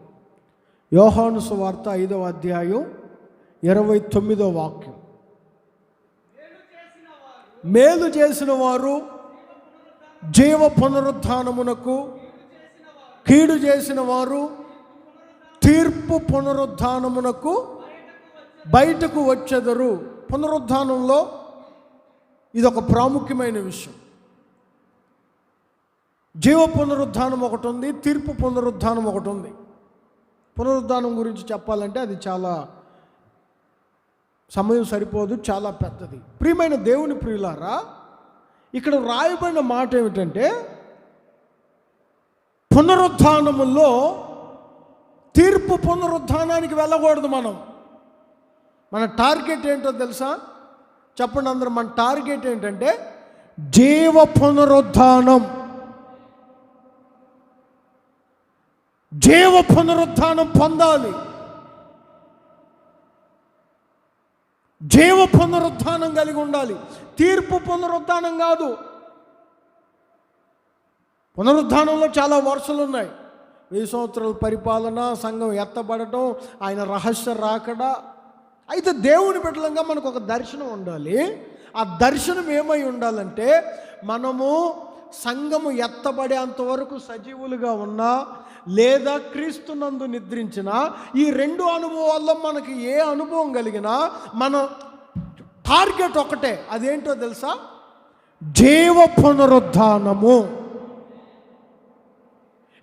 యోహాను సువార్త 5వ అధ్యాయం 29వ వాక్యం. మేలు చేసిన వారు జీవ పునరుద్ధానమునకు, కీడు చేసిన వారు తీర్పు పునరుద్ధానమునకు బయటకు వచ్చెదరు. పునరుద్ధానంలో ఇదొక ప్రాముఖ్యమైన విషయం. జీవ పునరుద్ధానం ఒకటి ఉంది, తీర్పు పునరుద్ధానం ఒకటి ఉంది. పునరుద్ధానం గురించి చెప్పాలంటే అది చాలా సమయం సరిపోదు, చాలా పెద్దది. ప్రియమైన దేవుని ప్రియులారా, ఇక్కడ రాయబడిన మాట ఏమిటంటే, పునరుద్ధానములో తీర్పు పునరుద్ధానానికి వెళ్ళకూడదు. మన టార్గెట్ ఏంటో తెలుసా? చెప్పండి అందరూ, మన టార్గెట్ ఏంటంటే జీవ పునరుద్ధానం. జీవ పునరుద్ధానం పొందాలి. జీవ పునరుద్ధానం కలిగి ఉండాలి. తీర్పు పునరుద్ధానం కాదు. పునరుద్ధానంలో చాలా వరుసలు ఉన్నాయి. 1000 సంవత్సరాల పరిపాలన, సంఘం ఎత్తబడటం, ఆయన రహస్య రాకడ. అయితే దేవుని బిడ్డలంగా మనకు ఒక దర్శనం ఉండాలి. ఆ దర్శనం ఏమై ఉండాలంటే, మనము సంఘము ఎత్తబడేంతవరకు సజీవులుగా ఉన్నా లేదా క్రీస్తునందు నిద్రించిన ఈ 2 అనుభవాల్లో మనకి ఏ అనుభవం కలిగినా మన టార్గెట్ ఒకటే. అదేంటో తెలుసా? జీవ పునరుద్ధానము.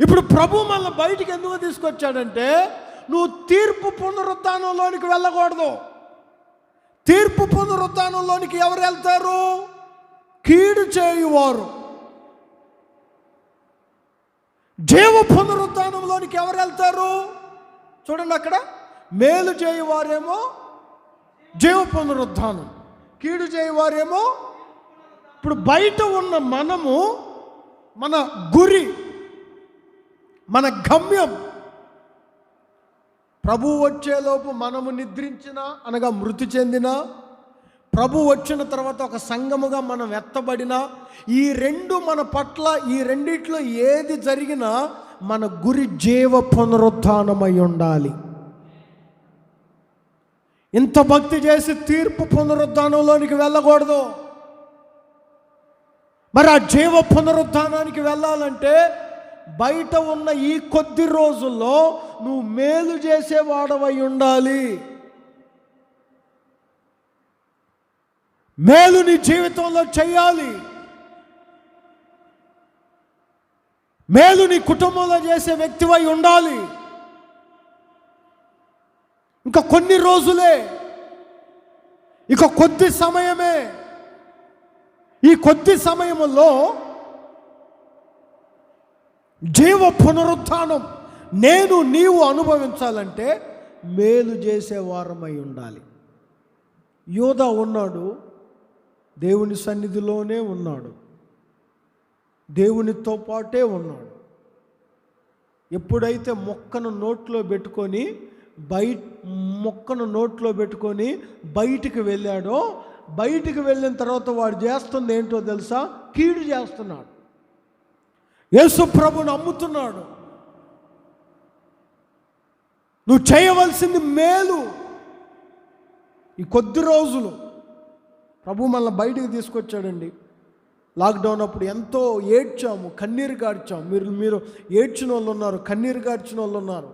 ఇప్పుడు ప్రభు మన బయటికి ఎందుకు తీసుకొచ్చాడంటే, నువ్వు తీర్పు పునరుద్ధానంలోనికి వెళ్ళకూడదు. తీర్పు పునరుద్ధానంలోనికి ఎవరు వెళ్తారు? కీడు చేయువారు. జీవ పునరుద్ధానంలోనికి ఎవరు వెళ్తారు? చూడండి, అక్కడ మేలు చేయువారేమో జీవ పునరుద్ధానం, కీడు చేయువారేమో. ఇప్పుడు బయట ఉన్న మనము, మన గురి, మన గమ్యం, ప్రభు వచ్చేలోపు మనము నిద్రించినా అనగా మృతి చెందినా, ప్రభు వచ్చిన తర్వాత ఒక సంఘముగా మనం ఎత్తబడినా, ఈ రెండు మన పట్ల, ఈ రెండిట్లో ఏది జరిగినా మన గురి జీవ పునరుత్థానమై ఉండాలి. ఇంత భక్తి చేసి తీర్పు పునరుత్థానంలోనికి వెళ్ళకూడదు. మరి ఆ జీవ పునరుత్థానానికి వెళ్ళాలంటే బయట ఉన్న ఈ కొద్ది రోజుల్లో నువ్వు మేలు చేసేవాడవై ఉండాలి. మేలు నీ జీవితంలో చేయాలి. మేలు నీ కుటుంబంలో చేసే వ్యక్తివై ఉండాలి. ఇంకా కొన్ని రోజులే, ఇక కొద్ది సమయమే. ఈ కొద్ది సమయంలో జీవ పునరుత్థానం నేను నీవు అనుభవించాలంటే మేలు చేసే వారమై ఉండాలి. యోధా ఉన్నాడు, దేవుని సన్నిధిలోనే ఉన్నాడు, దేవునితో పాటే ఉన్నాడు. ఎప్పుడైతే మొక్కను నోట్లో పెట్టుకొని బయటికి వెళ్ళాడో, బయటికి వెళ్ళిన తర్వాత వాడు చేస్తుంది ఏంటో తెలుసా? కీడు చేస్తున్నాడు. యేసు ప్రభువును అమ్ముతున్నాడు. నువ్వు చేయవలసింది మేలు. ఈ కొద్ది రోజులు ప్రభు మనల్ని బయటికి తీసుకొచ్చాడండి. లాక్డౌన్ అప్పుడు ఎంతో ఏడ్చాము, కన్నీరు గార్చాము. మీరు ఏడ్చిన వాళ్ళు ఉన్నారు, కన్నీరు గార్చిన వాళ్ళు ఉన్నారు.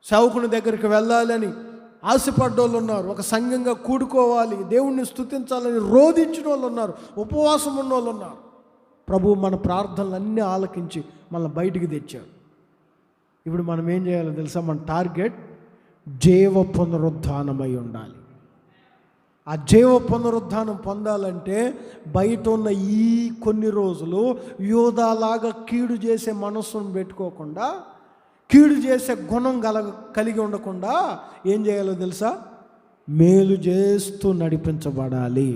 సేవకుని దగ్గరికి వెళ్ళాలని ఆశపడ్డోళ్ళు ఉన్నారు, ఒక సంఘంగా కూడుకోవాలి, దేవుణ్ణి స్తుతించాలని రోధించిన వాళ్ళు ఉన్నారు, ఉపవాసం ఉన్న వాళ్ళు ఉన్నారు. ప్రభు మన ప్రార్థనలన్నీ ఆలకించి మనల్ని బయటికి తెచ్చాడు. ఇప్పుడు మనం ఏం చేయాలో తెలుసా? మన టార్గెట్ జీవ పునరుత్థానమై ఉండాలి. ఆ జీవ పునరుత్థానం పొందాలంటే బయట ఉన్న ఈ కొన్ని రోజులు యోధాలాగా కీడు చేసే మనస్సును పెట్టుకోకుండా, కీడు చేసే గుణం కలిగి ఉండకుండా ఏం చేయాలో తెలుసా? మేలు చేస్తూ నడిపించబడాలి.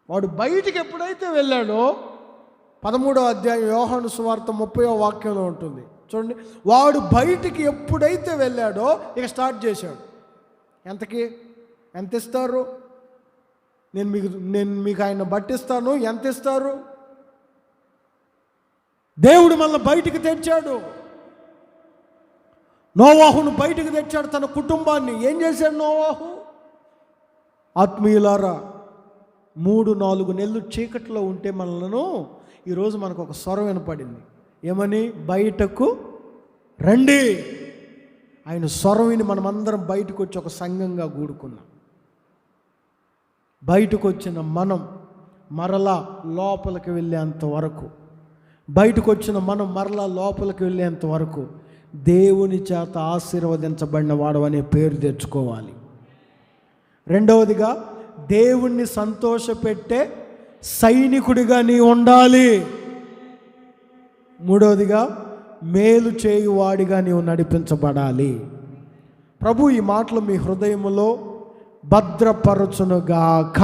వాడు బయటికి ఎప్పుడైతే వెళ్ళాడో 13వ అధ్యాయం యోహాను సువార్త 30వ వాక్యంలో ఉంటుంది చూడండి. వాడు బయటికి ఎప్పుడైతే వెళ్ళాడో ఇక స్టార్ట్ చేశాడు. ఎంత ఇస్తారు? నేను మీకు ఆయన బట్టిస్తాను. ఎంత ఇస్తారు? దేవుడు మనల్ని బయటికి తెచ్చాడు. నోవాహును బయటికి తెచ్చాడు, తన కుటుంబాన్ని. ఏం చేశాడు నోవాహు? ఆత్మీయులారా, 3-4 నెలలు చీకట్లో ఉంటే మనలను ఈరోజు మనకు ఒక స్వరం వినపడింది. ఏమని? బయటకు రండి. ఆయన స్వరం విని మనమందరం బయటకు వచ్చి ఒక సంఘంగా కూడుకున్నాం. బయటకు వచ్చిన మనం మరలా లోపలికి వెళ్ళేంత వరకు, బయటకు వచ్చిన మనం మరలా లోపలికి వెళ్ళేంత వరకు దేవుని చేత ఆశీర్వదించబడిన వాడు అనే పేరు తెచ్చుకోవాలి. రెండవదిగా, దేవుణ్ణి సంతోషపెట్టే సైనికుడిగా నీ ఉండాలి. మూడవదిగా, మేలు చేయువాడిగా నీవు నడిపించబడాలి. ప్రభు ఈ మాటలు మీ హృదయములో భద్రపరచునుగాక.